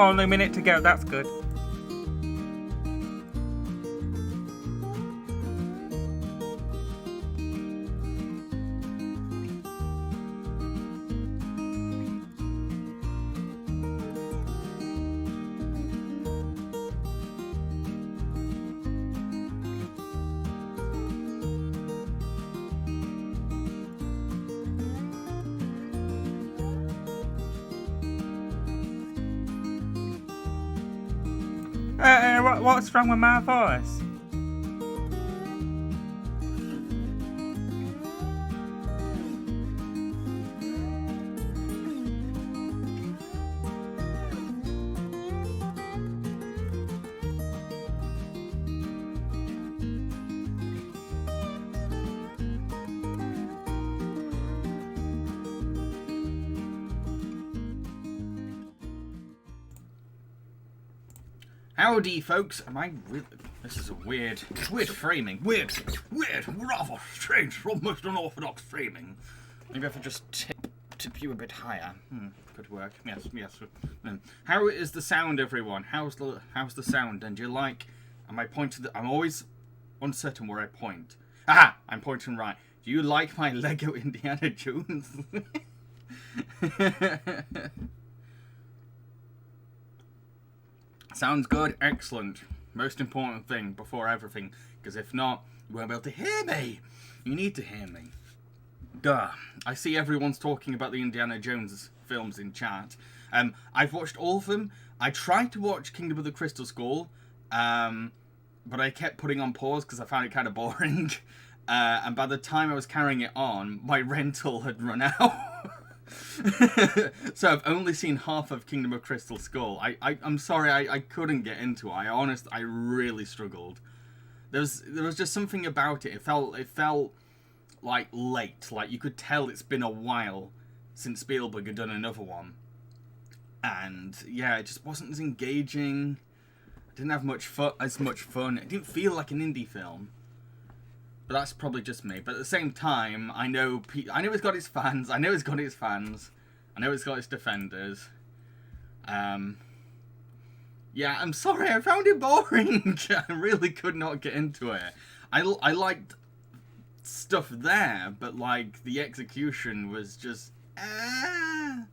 only a minute to go, that's good. What's wrong with my voice? Howdy, folks. Am I really... This is a weird framing. Weird, rather strange, almost unorthodox framing. Maybe if I just tip you a bit higher. Could work. Yes. How is the sound, everyone? How's the sound? And do you like... Am I pointing... I'm always uncertain where I point. Aha! I'm pointing right. Do you like my Lego Indiana Jones? Sounds good. Excellent. Most important thing before everything. Because if not, you won't be able to hear me. You need to hear me. Duh. I see everyone's talking about the Indiana Jones films in chat. I've watched all of them. I tried to watch Kingdom of the Crystal Skull. But I kept putting on pause because I found it kind of boring. And by the time I was carrying it on, my rental had run out. So I've only seen half of Kingdom of Crystal Skull. I'm sorry, I couldn't get into it. I really struggled. There was just something about it. It felt like late. Like you could tell it's been a while since Spielberg had done another one. And yeah, it just wasn't as engaging. I didn't have as much fun. It didn't feel like an indie film. But that's probably just me. But at the same time, I know it's got its fans. I know it's got its defenders. Yeah, I'm sorry. I found it boring. I really could not get into it. I liked stuff there, but like the execution was just... I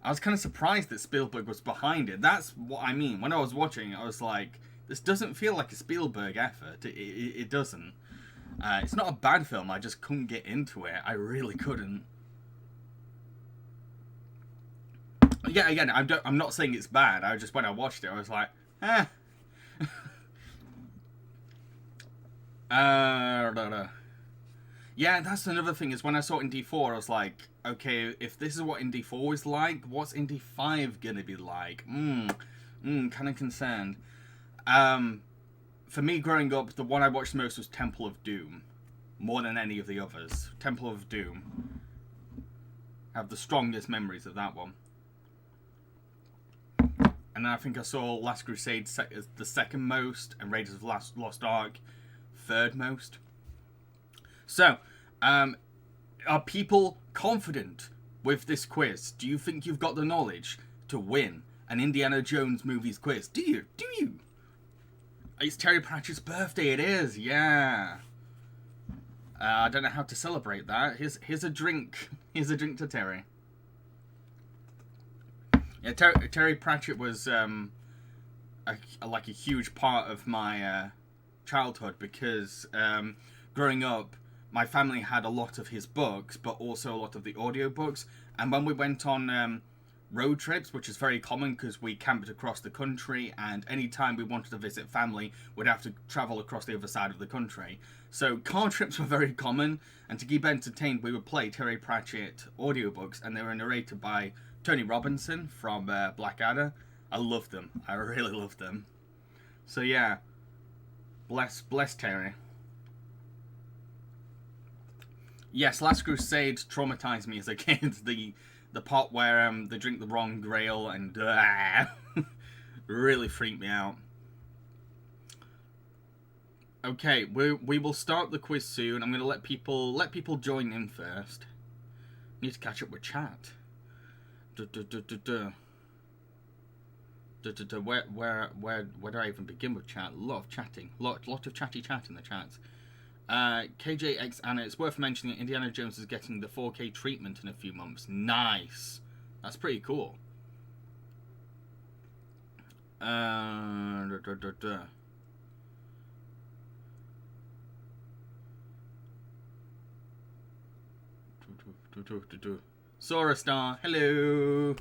was kind of surprised that Spielberg was behind it. That's what I mean. When I was watching, I was like, this doesn't feel like a Spielberg effort. It doesn't. It's not a bad film, I just couldn't get into it. I really couldn't. Yeah, again, I'm not saying it's bad. When I watched it, I was like, eh. Yeah, that's another thing, is when I saw Indy 4, I was like, okay, if this is what Indy 4 is like, what's Indy 5 gonna be like? Kind of concerned. For me, growing up, the one I watched the most was Temple of Doom. More than any of the others. Temple of Doom. I have the strongest memories of that one. And then I think I saw Last Crusade the second most, and Raiders of the Lost Ark third most. So, are people confident with this quiz? Do you think you've got the knowledge to win an Indiana Jones movies quiz? Do you? It's Terry Pratchett's birthday, it is, yeah. I don't know how to celebrate that. Here's a drink. Here's a drink to Terry. Yeah, Terry Pratchett was like a huge part of my childhood because growing up, my family had a lot of his books, but also a lot of the audiobooks. And when we went on road trips, which is very common because we camped across the country, and any time we wanted to visit family, we'd have to travel across the other side of the country. So car trips were very common, and to keep entertained, we would play Terry Pratchett audiobooks, and they were narrated by Tony Robinson from Blackadder. I loved them. I really loved them. So yeah, bless Terry. Yes, Last Crusade traumatized me as a kid. The part where they drink the wrong grail and really freaked me out. Okay, we will start the quiz soon. I'm gonna let people join in first. Need to catch up with chat. Where do I even begin with chat? A lot of chatting, lot of chatty chat in the chats. KJX Anna, it's worth mentioning that Indiana Jones is getting the 4K treatment in a few months. Nice, that's pretty cool. Sora Star, hello.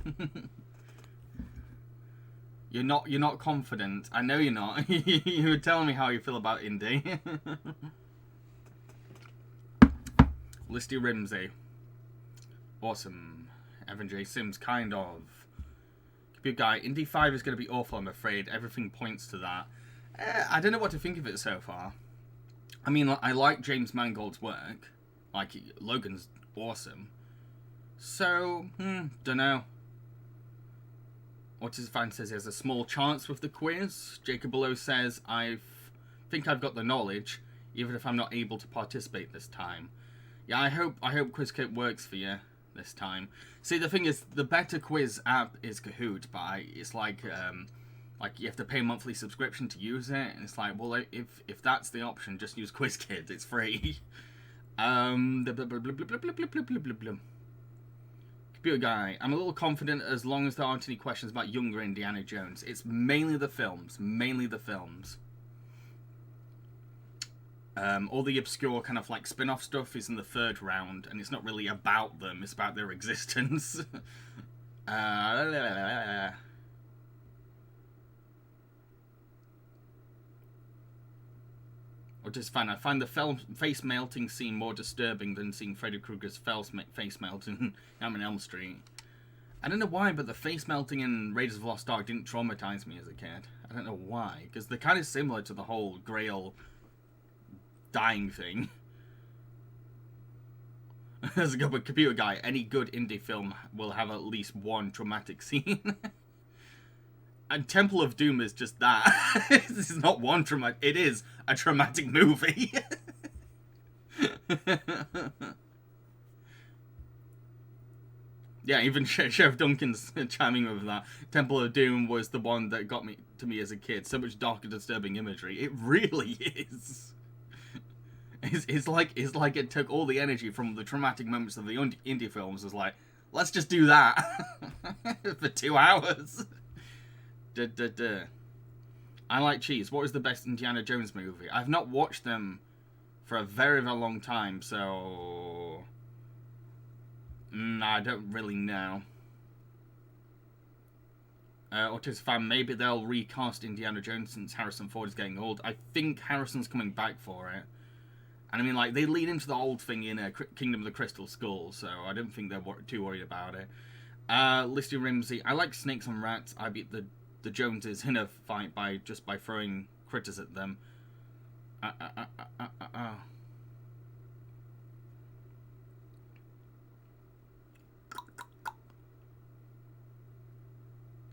You're not confident. I know you're not. You were telling me how you feel about Indy. Listy Rimsey. Awesome. Evan J. Sims, kind of. Computer Guy, Indy 5 is going to be awful, I'm afraid. Everything points to that. I don't know what to think of it so far. I mean, I like James Mangold's work. Like, Logan's awesome. So, don't know. What his fan says, there's a small chance with the quiz. Jacob Below says, think I've got the knowledge, even if I'm not able to participate this time. Yeah, I hope QuizKit works for you this time. See, the thing is, the better quiz app is Kahoot, but it's like you have to pay a monthly subscription to use it, and it's like, well, if that's the option, just use QuizKit. It's free. Computer Guy, I'm a little confident as long as there aren't any questions about younger Indiana Jones. It's mainly the films. All the obscure kind of like spin-off stuff is in the third round, and it's not really about them, it's about their existence. Which is fun. I find the face melting scene more disturbing than seeing Freddy Krueger's face melt in Nightmare on Elm Street. I don't know why, but the face melting in Raiders of the Lost Ark didn't traumatize me as a kid. I don't know why, because they're kind of similar to the whole Grail dying thing. As a good Computer Guy, any good indie film will have at least one traumatic scene. And Temple of Doom is just that. This is not one traumatic. It is a traumatic movie. Yeah, even Sheriff Duncan's chiming with that. Temple of Doom was the one that got me as a kid. So much dark and disturbing imagery. It really is. It's like it took all the energy from the traumatic moments of the indie films. Was like, let's just do that for 2 hours. I like cheese. What is the best Indiana Jones movie? I've not watched them for a very, very long time, so I don't really know. Autistic fan, maybe they'll recast Indiana Jones since Harrison Ford is getting old. I think Harrison's coming back for it. And I mean, like, they lead into the old thing in Kingdom of the Crystal Skull, so I don't think they're too worried about it. Listy Rimsey, I like snakes and rats. I beat the Joneses in a fight by throwing critters at them.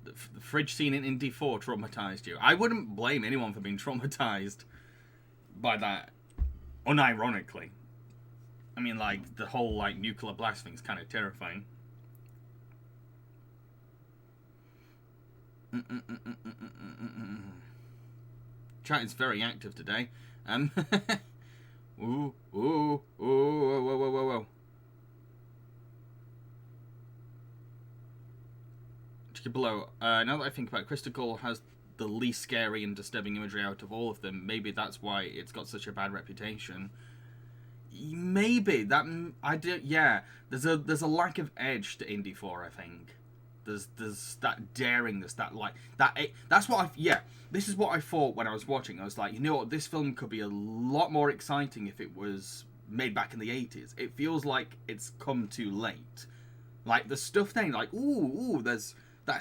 The fridge scene in Indy 4 traumatized you. I wouldn't blame anyone for being traumatized by that, unironically. I mean, like, the whole, like, nuclear blast thing's kind of terrifying. Chat is very active today. Ooh, whoa. Below. Now that I think about it, Crystal Call has the least scary and disturbing imagery out of all of them. Maybe that's why it's got such a bad reputation. Maybe that yeah. There's a lack of edge to Indy 4, I think. There's that daringness, that's what this is what I thought when I was watching. I was like, you know what, this film could be a lot more exciting if it was made back in the 80s. It feels like it's come too late. Like, the stuff then, like, ooh, that's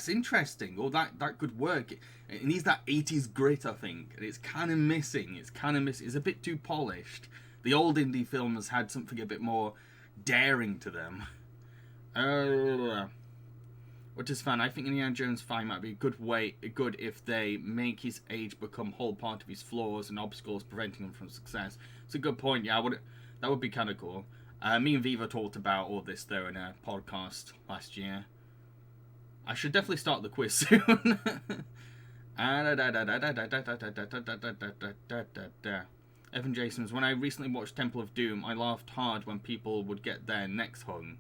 interesting, or that could work. It needs that 80s grit, I think, and it's kind of missing. It's a bit too polished. The old indie films had something a bit more daring to them. Which is fun. I think Indiana Jones 5 might be good if they make his age become whole part of his flaws and obstacles preventing him from success. It's a good point. Yeah, that would be kind of cool. Me and Viva talked about all this though in a podcast last year. I should definitely start the quiz soon. Evan Jasons, when I recently watched Temple of Doom, I laughed hard when people would get their necks hung.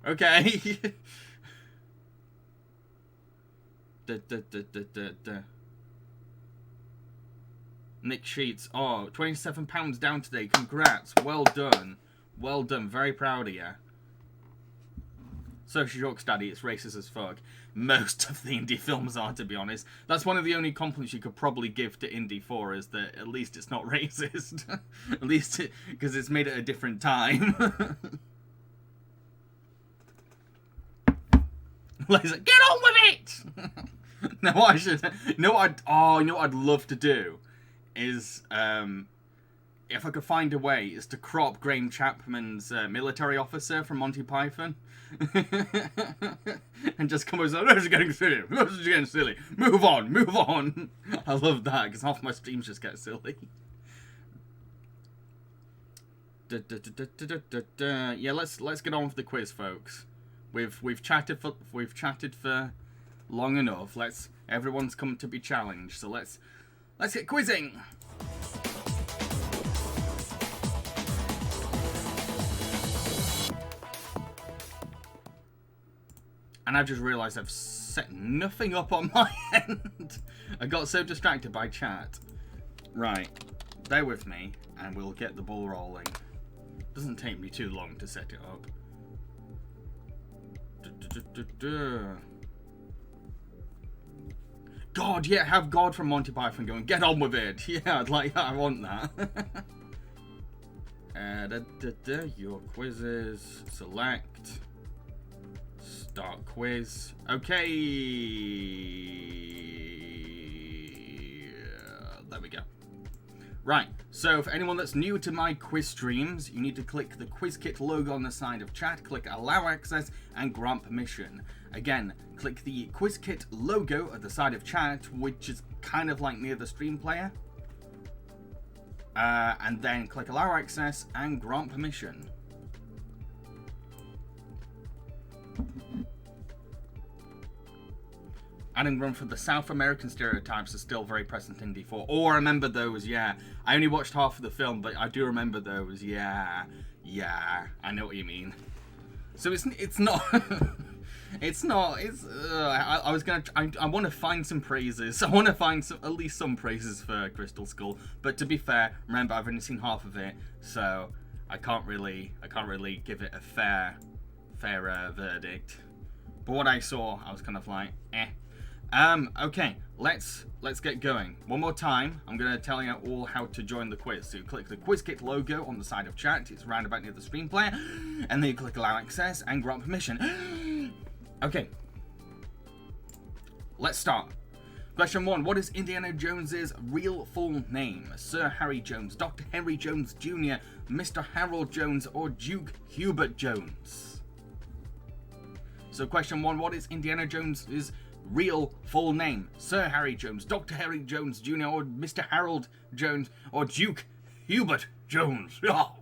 Okay. Nick Sheets, oh, £27 down today. Congrats. Well done. Well done. Very proud of you. So Jokes Daddy, it's racist as fuck. Most of the indie films are, to be honest. That's one of the only compliments you could probably give to Indie 4, is that at least it's not racist. At least because it's made at a different time. Like, get on with it! No, I should. You know what I'd love to do is, if I could find a way, is to crop Graham Chapman's military officer from Monty Python. And just come over and say, this is getting silly. This is getting silly. Move on, move on. I love that, because half my streams just get silly. Yeah, let's get on with the quiz, folks. We've chatted for long enough. Everyone's come to be challenged, so let's get quizzing. And I've just realised I've set nothing up on my end. I got so distracted by chat. Right, bear with me, and we'll get the ball rolling. Doesn't take me too long to set it up. God, yeah, have God from Monty Python going, get on with it. Yeah, I want that. Your quizzes, select, start quiz. Okay. There we go. Right, so for anyone that's new to my quiz streams, you need to click the QuizKit logo on the side of chat, click allow access, and grant permission. Again, click the QuizKit logo at the side of chat, which is kind of like near the stream player. And then click allow access and grant permission. Adding room for the South American stereotypes is still very present in D4. Oh, I remember those, yeah. I only watched half of the film, but I do remember those, yeah. Yeah, I know what you mean. So it's not... I was gonna... I want to find some praises. I want to find at least some praises for Crystal Skull. But to be fair, remember, I've only seen half of it, so I can't really give it a fair verdict. But what I saw, I was kind of like, eh. Okay, let's get going. One more time, I'm going to tell you all how to join the quiz. So you click the QuizKit logo on the side of chat, it's round about near the stream player, and then you click allow access and grant permission. Okay, let's start. Question 1, what is Indiana Jones's real full name? Sir Harry Jones, Dr. Henry Jones Jr., Mr. Harold Jones, or Duke Hubert Jones? So question 1, what is Indiana Jones's real full name? Sir Harry Jones, Dr. Harry Jones Jr., or Mr. Harold Jones, or Duke Hubert Jones? Oh.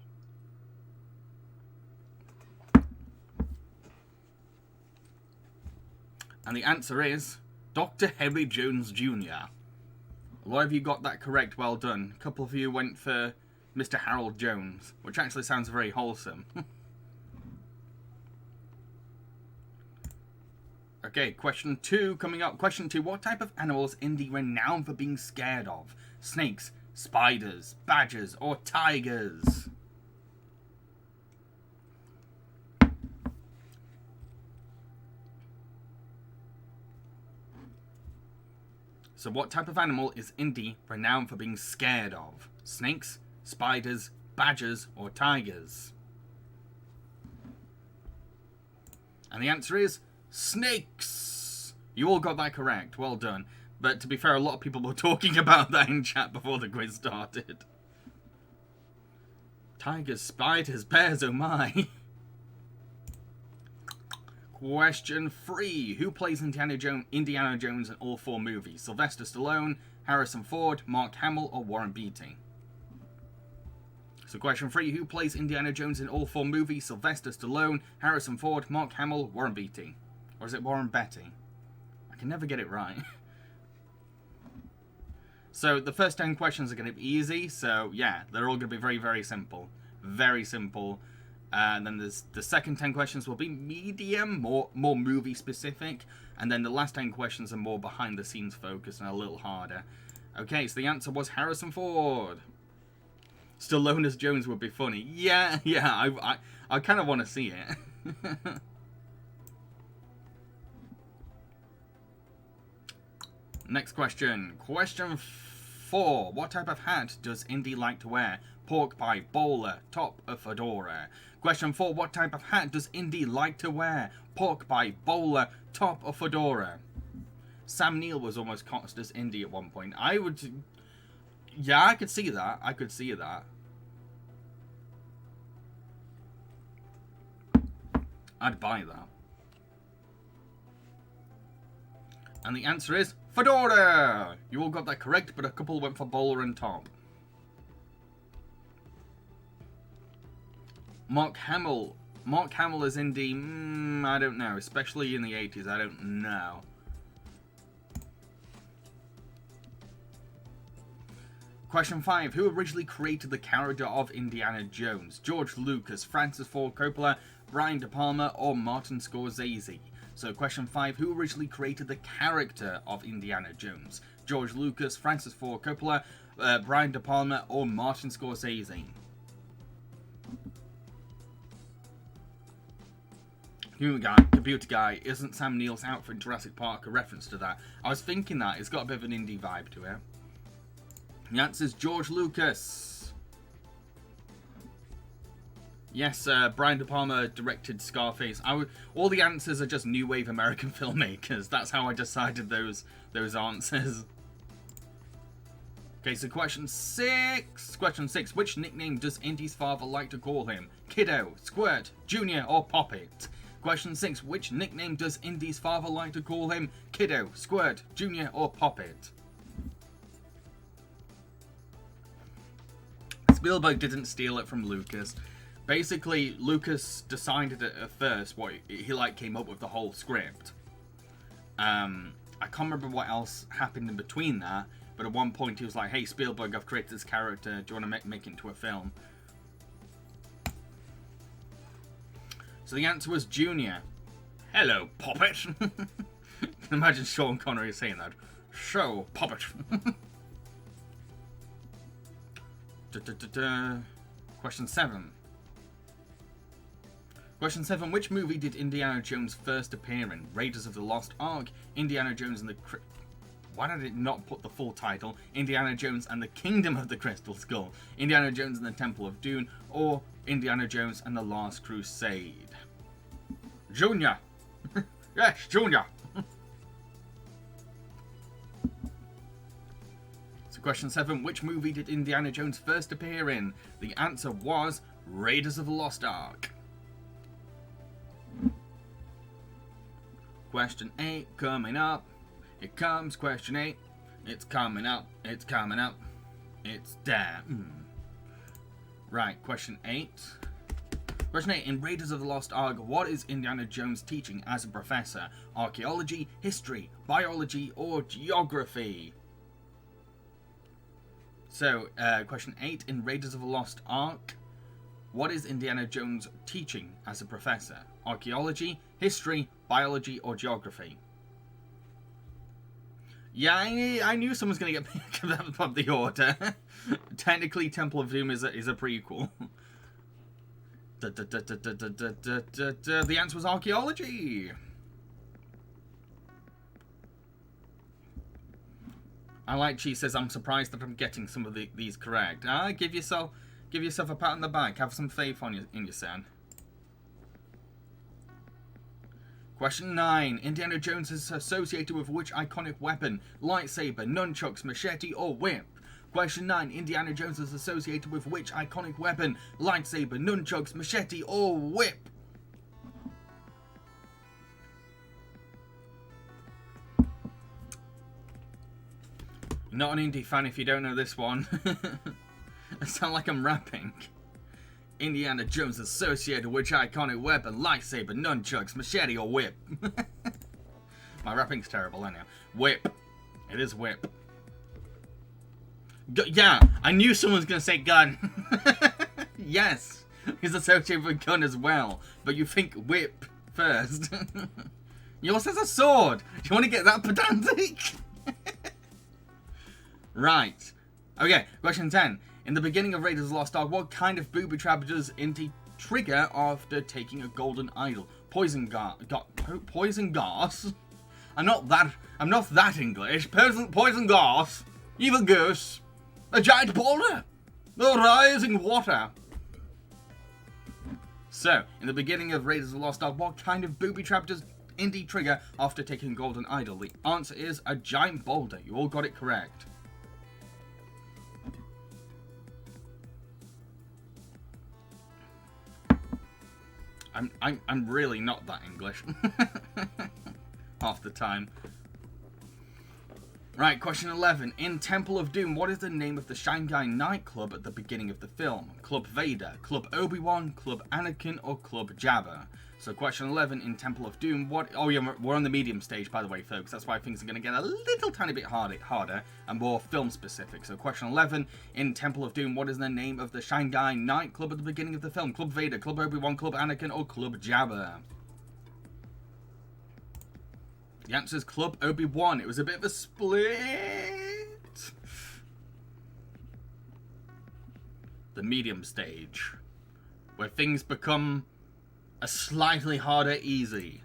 And the answer is Dr. Harry Jones Jr. A lot of you got that correct, well done. A couple of you went for Mr. Harold Jones, which actually sounds very wholesome. Okay, question 2 coming up. Question 2, what type of animal is Indy renowned for being scared of? Snakes, spiders, badgers, or tigers? So what type of animal is Indy renowned for being scared of? Snakes, spiders, badgers, or tigers? And the answer is snakes! You all got that correct, well done. But to be fair, a lot of people were talking about that in chat before the quiz started. Tigers, spiders, bears, oh my. Question 3. Who plays Indiana Jones in all 4 movies? Sylvester Stallone, Harrison Ford, Mark Hamill, or Warren Beatty? So question 3. Who plays Indiana Jones in all 4 movies? Sylvester Stallone, Harrison Ford, Mark Hamill, Warren Beatty? Or is it Warren Beatty? I can never get it right. So the first 10 questions are going to be easy. So yeah, they're all going to be very, very simple. Very simple. And then there's the second 10 questions will be medium, more movie specific. And then the last 10 questions are more behind the scenes focused and a little harder. Okay, so the answer was Harrison Ford. Stallone as Jones would be funny. Yeah, I kind of want to see it. Next question. Question 4. What type of hat does Indy like to wear? Pork pie, bowler, top, or fedora? Question 4. What type of hat does Indy like to wear? Pork pie, bowler, top, or fedora? Sam Neill was almost cast as Indy at one point. Yeah, I could see that. I could see that. I'd buy that. And the answer is fedora! You all got that correct, but a couple went for bowler and top. Mark Hamill as Indy, I don't know. Especially in the 80s, I don't know. Question 5. Who originally created the character of Indiana Jones? George Lucas, Francis Ford Coppola, Brian De Palma, or Martin Scorsese? So question 5. Who originally created the character of Indiana Jones? George Lucas, Francis Ford Coppola, Brian De Palma, or Martin Scorsese? Computer guy, isn't Sam Neill's outfit in Jurassic Park a reference to that? I was thinking that. It's got a bit of an indie vibe to it. The answer is George Lucas. Yes, Brian De Palma directed Scarface. All the answers are just new wave American filmmakers. That's how I decided those answers. Okay, so question 6. Question 6. Which nickname does Indy's father like to call him? Kiddo, Squirt, Junior, or Poppet? Question 6. Which nickname does Indy's father like to call him? Kiddo, Squirt, Junior, or Poppet? Spielberg didn't steal it from Lucas. Basically, Lucas decided at first what he came up with the whole script. I can't remember what else happened in between that, but at one point he was like, "Hey Spielberg, I've created this character. Do you want to make it into a film?" So the answer was Junior. Hello, Poppet. Imagine Sean Connery saying that. So, Poppet. Question 7. Question 7. Which movie did Indiana Jones first appear in? Raiders of the Lost Ark, Indiana Jones and the... Why did it not put the full title? Indiana Jones and the Kingdom of the Crystal Skull, Indiana Jones and the Temple of Doom, or Indiana Jones and the Last Crusade? Junior! Yes, Junior! Question 7. Which movie did Indiana Jones first appear in? The answer was Raiders of the Lost Ark. Question 8 coming up. Here comes question 8. It's coming up. It's coming up. It's there. Right, question 8. Question 8. In Raiders of the Lost Ark, what is Indiana Jones teaching as a professor? Archaeology, history, biology, or geography? So, question 8, in Raiders of the Lost Ark, what is Indiana Jones teaching as a professor? Archaeology, history, biology, or geography? Yeah, I knew someone's going to get picked up the order. Technically, Temple of Doom is a prequel. The answer was archaeology. I like she says, I'm surprised that I'm getting some of these correct. Give yourself a pat on the back. Have some faith in your son. Question 9. Indiana Jones is associated with which iconic weapon? Lightsaber, nunchucks, machete, or whip? Question 9. Indiana Jones is associated with which iconic weapon? Lightsaber, nunchucks, machete, or whip? Not an indie fan if you don't know this one. I sound like I'm rapping. Indiana Jones associated with which iconic weapon? Lightsaber, nunchucks, machete, or whip? My rapping's terrible, anyhow. Whip. It is whip. Yeah, I knew someone was going to say gun. Yes, he's associated with gun as well. But you think whip first. Yours has a sword. Do you want to get that pedantic? Right. Okay, question 10. In the beginning of Raiders of the Lost Ark, what kind of booby trap does Indy trigger after taking a golden idol? Poison gas. I'm not that English. Poison gas. Evil goose. A giant boulder. The rising water. So, in the beginning of Raiders of the Lost Ark, what kind of booby trap does Indy trigger after taking a golden idol? The answer is a giant boulder. You all got it correct. I'm really not that English. Half the time. Right, question 11. In Temple of Doom, what is the name of the Shanghai nightclub at the beginning of the film? Club Vader, Club Obi-Wan, Club Anakin, or Club Jabba? So question 11, in Temple of Doom, what... Oh yeah, we're on the medium stage, by the way, folks. That's why things are going to get a little tiny bit harder and more film specific. So question 11, in Temple of Doom, what is the name of the Shanghai nightclub at the beginning of the film? Club Vader, Club Obi-Wan, Club Anakin, or Club Jabba? The answer is Club Obi-Wan. It was a bit of a split. The medium stage, where things become a slightly harder easy.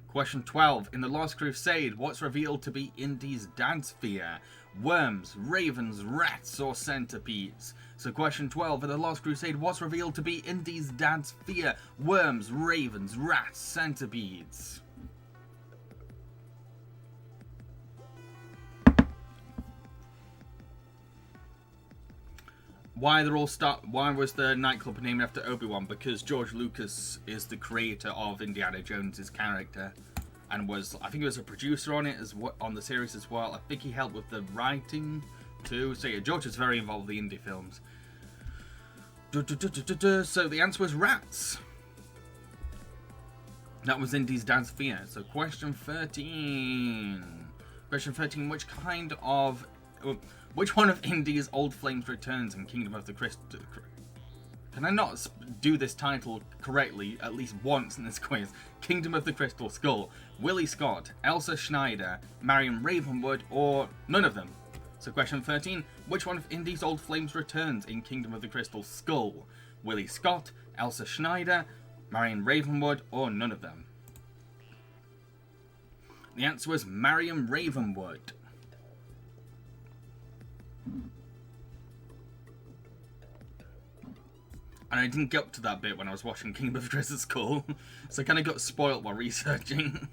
Question 12. In The Last Crusade, what's revealed to be Indy's dance fear? Worms, ravens, rats, or centipedes? So question 12. In The Last Crusade, what's revealed to be Indy's dad's fear? Worms, ravens, rats, centipedes? Why was the nightclub named after Obi-Wan? Because George Lucas is the creator of Indiana Jones's character, and I think he was a producer on it on the series as well. I think he helped with the writing too. So yeah, George is very involved with the indie films. So the answer was rats. That was Indy's dad's fear. So question 13. Question 13. Which one of Indy's old flames returns in Kingdom of the Crystal? Can I not do this title correctly at least once in this quiz? Kingdom of the Crystal Skull. Willie Scott, Elsa Schneider, Marion Ravenwood, or none of them? So question 13. Which one of Indy's old flames returns in Kingdom of the Crystal Skull? Willie Scott, Elsa Schneider, Marion Ravenwood, or none of them? The answer was Marion Ravenwood. And I didn't get up to that bit when I was watching Kingdom of the Crystal Skull, so I kind of got spoiled while researching.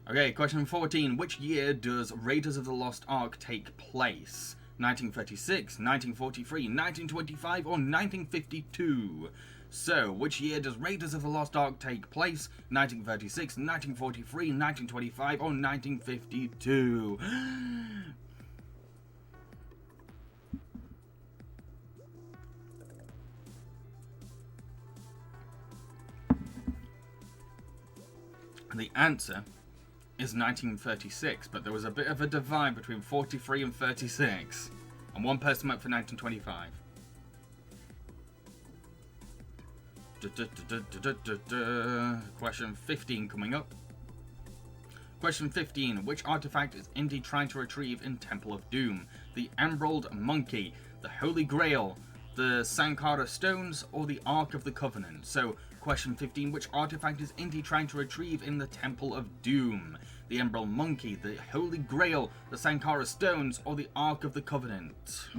Okay, question 14. Which year does Raiders of the Lost Ark take place? 1936, 1943, 1925, or 1952? So, which year does Raiders of the Lost Ark take place? 1936, 1943, 1925, or 1952? The answer is 1936, but there was a bit of a divide between 43 and 36, and one person went for 1925. Question 15 coming up. Question 15. Which artifact is Indy trying to retrieve in Temple of Doom? The Emerald Monkey, the Holy Grail, the Sankara Stones, or the Ark of the Covenant? So, question 15. Which artifact is Indy trying to retrieve in the Temple of Doom? The Emerald Monkey, the Holy Grail, the Sankara Stones, or the Ark of the Covenant?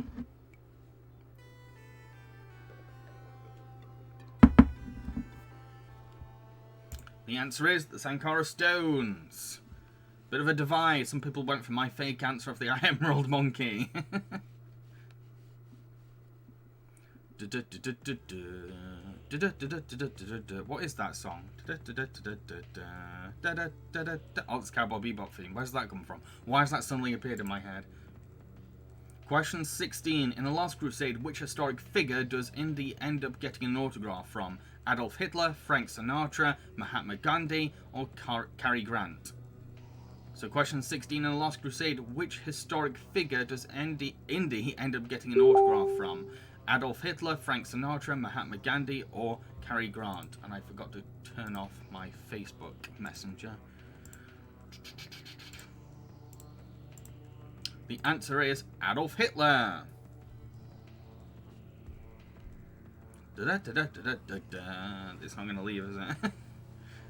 The answer is the Sankara Stones. Bit of a divide. Some people went for my fake answer of the Emerald Monkey. What is that song? Oh, it's Cowboy Bebop theme. Where's that come from? Why has that suddenly appeared in my head? Question 16. In The Last Crusade, which historic figure does Indy end up getting an autograph from? Adolf Hitler, Frank Sinatra, Mahatma Gandhi, or Cary Grant? So question 16, in The Last Crusade, which historic figure does Indy end up getting an autograph from? Adolf Hitler, Frank Sinatra, Mahatma Gandhi, or Cary Grant? And I forgot to turn off my Facebook Messenger. The answer is Adolf Hitler. It's not going to leave, is it?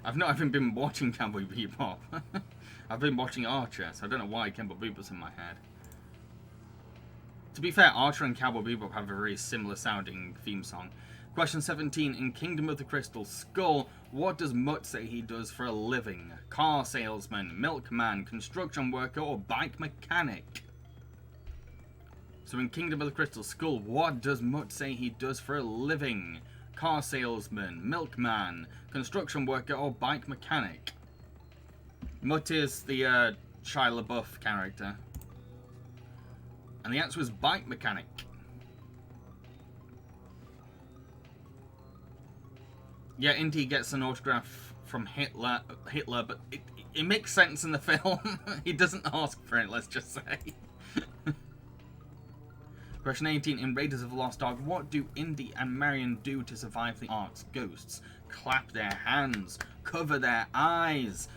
I've not even been watching Cowboy Bebop. I've been watching Archer, so I don't know why Cowboy Bebop's in my head. To be fair, Archer and Cowboy Bebop have a very similar sounding theme song. Question 17. In Kingdom of the Crystal Skull, what does Mutt say he does for a living? Car salesman, milkman, construction worker, or bike mechanic? So in Kingdom of the Crystal Skull, what does Mutt say he does for a living? Car salesman, milkman, construction worker, or bike mechanic? Mutt is the Shia LaBeouf character. And the answer is bike mechanic. Yeah, Indy gets an autograph from Hitler, but it makes sense in the film. He doesn't ask for it, let's just say. Question 18. In Raiders of the Lost Ark, what do Indy and Marion do to survive the Ark's ghosts? Clap their hands, cover their eyes,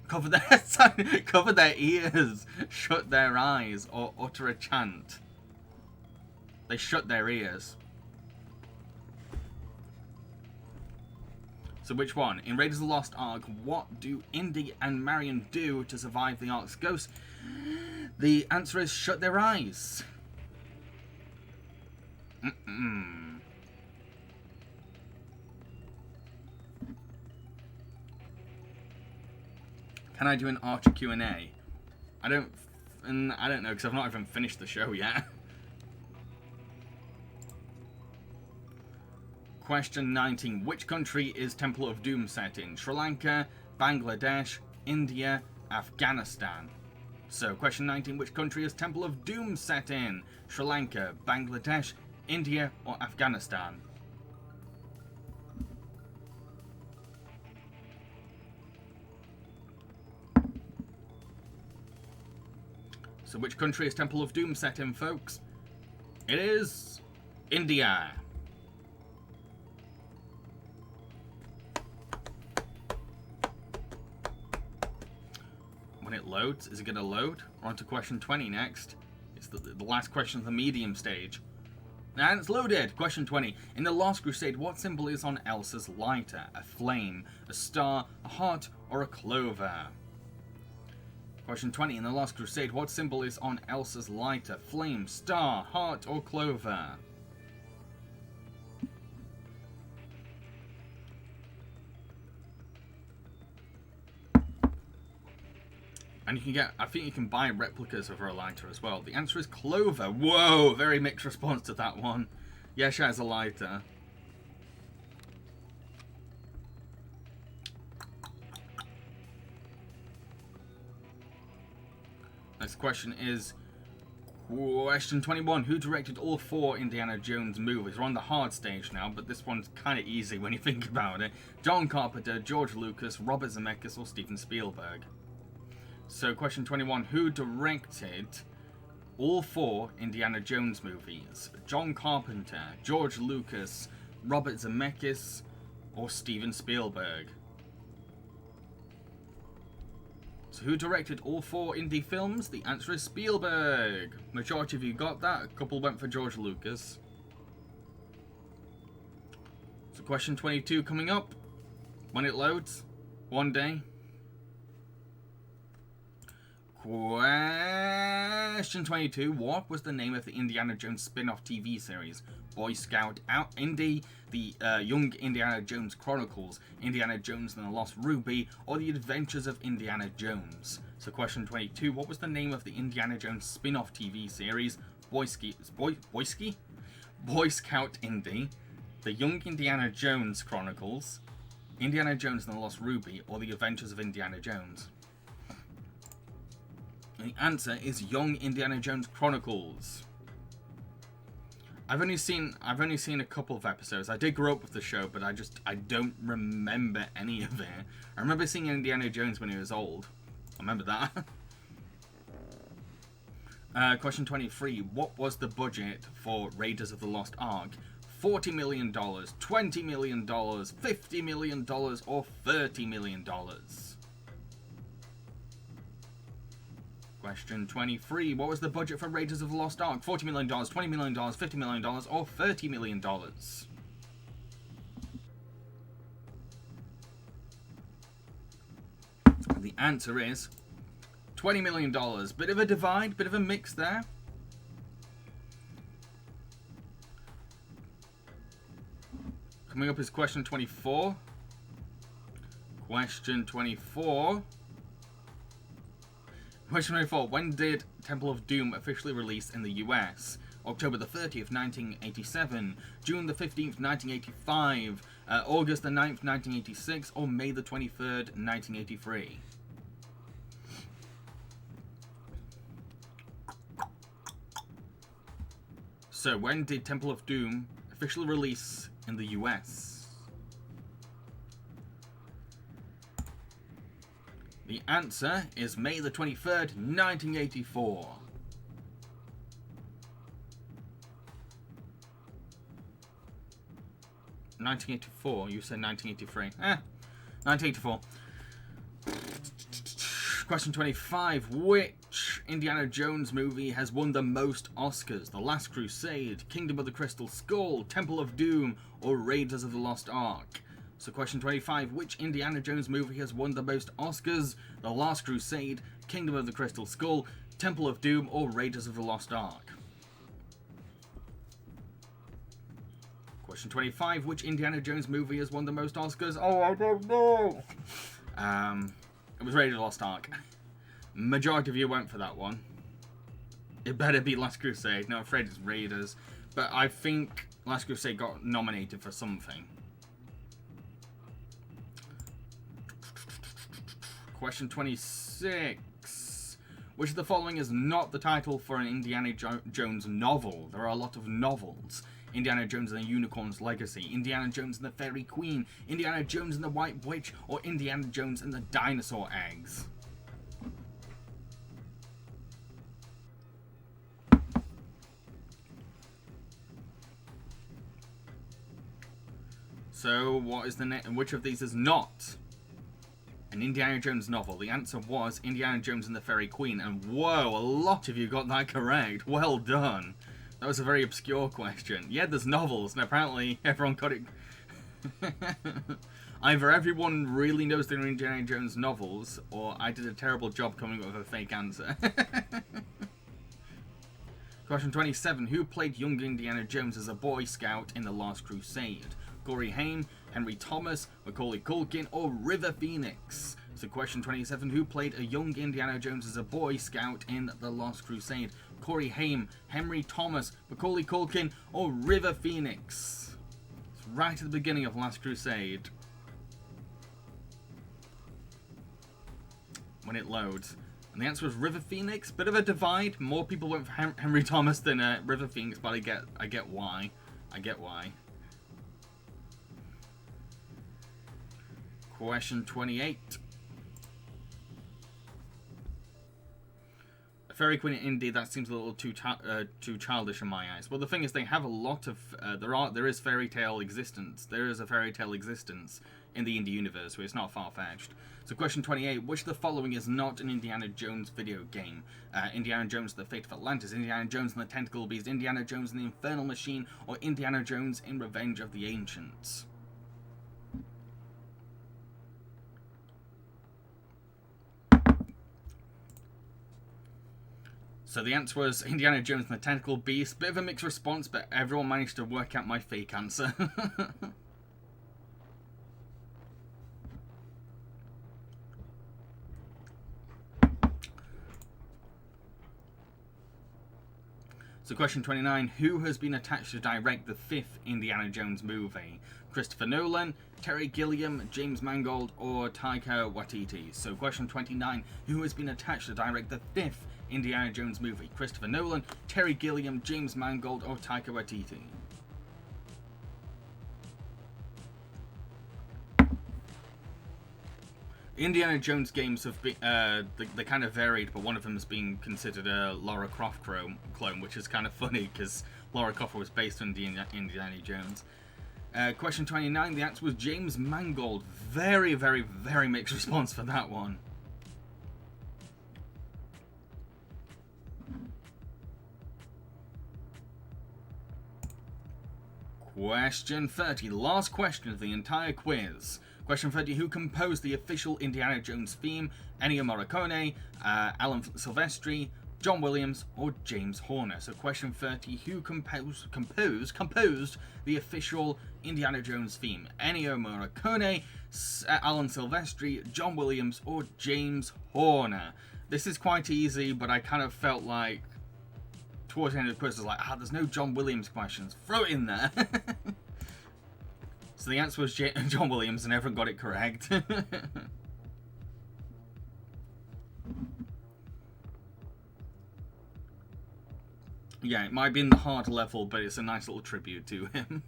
cover their ears, shut their eyes, or utter a chant. They shut their ears. So which one? In Raiders of the Lost Ark, what do Indy and Marion do to survive the Ark's ghosts? The answer is shut their eyes. Can I do an Archer Q&A? I don't know, because I've not even finished the show yet. Question 19. Which country is Temple of Doom set in? Sri Lanka, Bangladesh, India, Afghanistan. So, question 19. Which country is Temple of Doom set in? Sri Lanka, Bangladesh, India, or Afghanistan? So which country is Temple of Doom set in, folks? It is India. When it loads, is it going to load? We're on to question 20 next. It's the last question of the medium stage. And it's loaded! Question 20. In The Last Crusade, what symbol is on Elsa's lighter? A flame, a star, a heart, or a clover? Question 20. In The Last Crusade, what symbol is on Elsa's lighter? Flame, star, heart, or clover? And you can get, I think you can buy replicas of her lighter as well. The answer is clover. Whoa, very mixed response to that one. Yeah, she has a lighter. Next question is question 21. Who directed all 4 Indiana Jones movies? We're on the hard stage now, but this one's kind of easy when you think about it. John Carpenter, George Lucas, Robert Zemeckis, or Steven Spielberg? So, question 21. Who directed all 4 Indiana Jones movies? John Carpenter, George Lucas, Robert Zemeckis, or Steven Spielberg? So, who directed all 4 Indy films? The answer is Spielberg. Majority of you got that. A couple went for George Lucas. So, question 22 coming up. When it loads. One day. Question 22. What was the name of the Indiana Jones spin-off TV series? Boy Scout Out Indy, the Young Indiana Jones Chronicles, Indiana Jones and the Lost Ruby, or the Adventures of Indiana Jones? So question 22. What was the name of the Indiana Jones spin-off TV series? Boy Scout Indy, the Young Indiana Jones Chronicles, Indiana Jones and the Lost Ruby, or the Adventures of Indiana Jones? The answer is Young Indiana Jones Chronicles. I've only seen a couple of episodes. I did grow up with the show, but I don't remember any of it. I remember seeing Indiana Jones when he was old. remember that. Question 23. What was the budget for Raiders of the Lost Ark? $40 million, $20 million, $50 million, or $30 million? Question 23. What was the budget for Raiders of the Lost Ark? $40 million, $20 million, $50 million, or $30 million? The answer is $20 million. Bit of a divide, bit of a mix there. Coming up is question 24. Question 24. Question 24. When did Temple of Doom officially release in the US? October the 30th, 1987, June the 15th, 1985, August the 9th, 1986, or May the 23rd, 1983? So, when did Temple of Doom officially release in the US? The answer is May the 23rd, 1984. $1984, you said 1983. 1984. Question 25. Which Indiana Jones movie has won the most Oscars? The Last Crusade, Kingdom of the Crystal Skull, Temple of Doom, or Raiders of the Lost Ark? So question 25. Which Indiana Jones movie has won the most Oscars? The Last Crusade, Kingdom of the Crystal Skull, Temple of Doom, or Raiders of the Lost Ark? Question 25. Which Indiana Jones movie has won the most Oscars? Oh, I don't know. It was Raiders of the Lost Ark. Majority of you went for that one. It better be Last Crusade. No, I'm afraid it's Raiders. But I think Last Crusade got nominated for something. Question 26. Which of the following is not the title for an Indiana Jones novel? There are a lot of novels. Indiana Jones and the Unicorn's Legacy, Indiana Jones and the Fairy Queen, Indiana Jones and the White Witch, or Indiana Jones and the Dinosaur Eggs? So, what is the which of these is not an Indiana Jones novel? The answer was Indiana Jones and the Fairy Queen, and whoa, a lot of you got that correct. Well done. That was a very obscure question. Yeah, there's novels, and apparently everyone got it. Either everyone really knows the Indiana Jones novels, or I did a terrible job coming up with a fake answer. Question 27. Who played young Indiana Jones as a Boy Scout in The Last Crusade? Corey Haim, Henry Thomas, Macaulay Culkin, or River Phoenix? So question 27. Who played a young Indiana Jones as a Boy Scout in The Last Crusade? Corey Haim, Henry Thomas, Macaulay Culkin, or River Phoenix? It's right at the beginning of Last Crusade. When it loads. And the answer was River Phoenix. Bit of a divide. More people went for Henry Thomas than River Phoenix, but I get why. I get why. Question 28. Fairy Queen and Indy, that seems a little too childish in my eyes. Well, the thing is, they have a lot of there is fairy tale existence. There is a fairy tale existence in the Indy universe, so it's not far-fetched. So, question 28: which of the following is not an Indiana Jones video game? Indiana Jones: The Fate of Atlantis, Indiana Jones and the Tentacle Beast, Indiana Jones and the Infernal Machine, or Indiana Jones in Revenge of the Ancients? So the answer was Indiana Jones and the Tentacle Beast. Bit of a mixed response, but everyone managed to work out my fake answer. So question 29. Who has been attached to direct the 5th Indiana Jones movie? Christopher Nolan, Terry Gilliam, James Mangold, or Taika Waititi? So question 29. Who has been attached to direct the 5th Indiana Jones movie? Christopher Nolan, Terry Gilliam, James Mangold, or Taika Waititi? Indiana Jones games have been, they kind of varied, but one of them has been considered a Lara Croft clone, which is kind of funny because Lara Croft was based on Indiana Jones. Question 29, the answer was James Mangold. Very, very, very mixed response for that one. Question 30, last question of the entire quiz. Question 30, who composed the official Indiana Jones theme? Ennio Morricone, Alan Silvestri, John Williams, or James Horner? So question 30, who composed the official Indiana Jones theme? Ennio Morricone, Alan Silvestri, John Williams, or James Horner? This is quite easy, but I kind of felt like towards the end of the quiz, I was like, there's no John Williams questions. Throw it in there. So the answer was John Williams, and everyone got it correct. Yeah, it might be in the hard level, but it's a nice little tribute to him.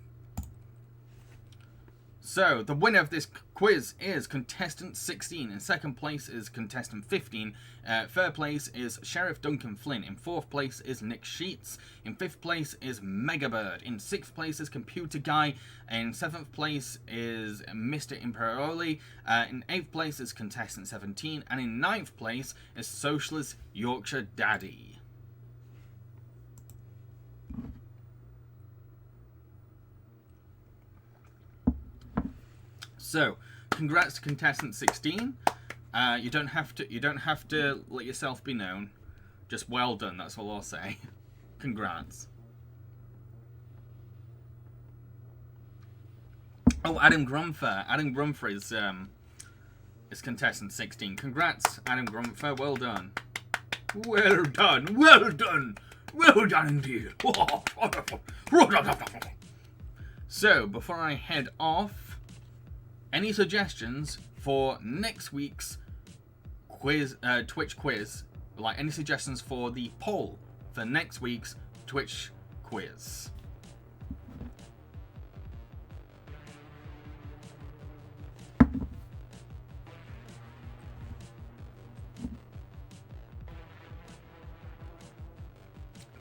So, the winner of this quiz is contestant 16. In second place is contestant 15. Third place is Sheriff Duncan Flynn. In fourth place is Nick Sheets. In fifth place is Megabird. In sixth place is Computer Guy. In seventh place is Mr. Imperioli. In eighth place is contestant 17. And in ninth place is Socialist Yorkshire Daddy. So, congrats to contestant 16. You don't have to let yourself be known. Just well done. That's all I'll say. Congrats. Oh, Adam Grumfer. Adam Grumfer is contestant 16. Congrats, Adam Grumfer. Well done. Well done. Well done. Well done indeed. So, before I head off, any suggestions for next week's quiz, Twitch quiz? Like, any suggestions for the poll for next week's Twitch quiz?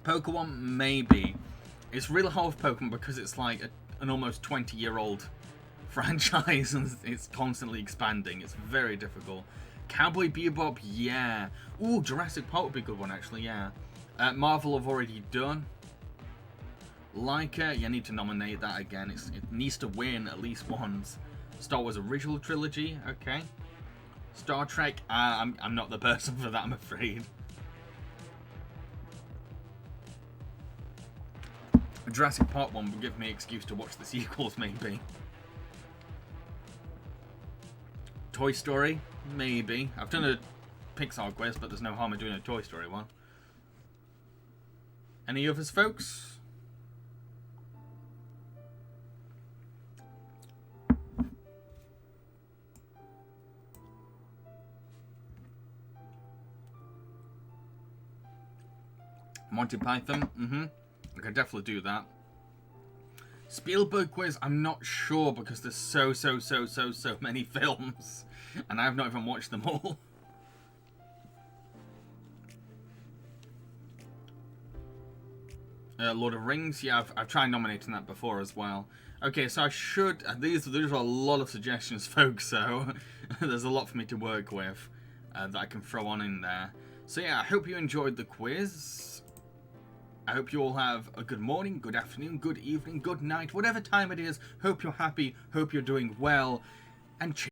Pokemon, maybe. It's really hard with Pokemon because it's like an almost 20-year-old franchise and it's constantly expanding. It's very difficult. Cowboy Bebop, yeah. Ooh, Jurassic Park would be a good one, actually, yeah. Marvel have already done. Leica, you need to nominate that again. It needs to win at least once. Star Wars original trilogy, okay. Star Trek, I'm not the person for that, I'm afraid. Jurassic Park 1 would give me an excuse to watch the sequels, maybe. Toy Story, maybe. I've done a Pixar quiz, but there's no harm in doing a Toy Story one. Any others, folks? Monty Python, I could definitely do that. Spielberg quiz, I'm not sure because there's so many films and I have not even watched them all. Lord of Rings, yeah, I've tried nominating that before as well. Okay, so I should, these are a lot of suggestions, folks, so there's a lot for me to work with that I can throw on in there. So yeah, I hope you enjoyed the quiz. I hope you all have a good morning, good afternoon, good evening, good night, whatever time it is. Hope you're happy, hope you're doing well, and cheers.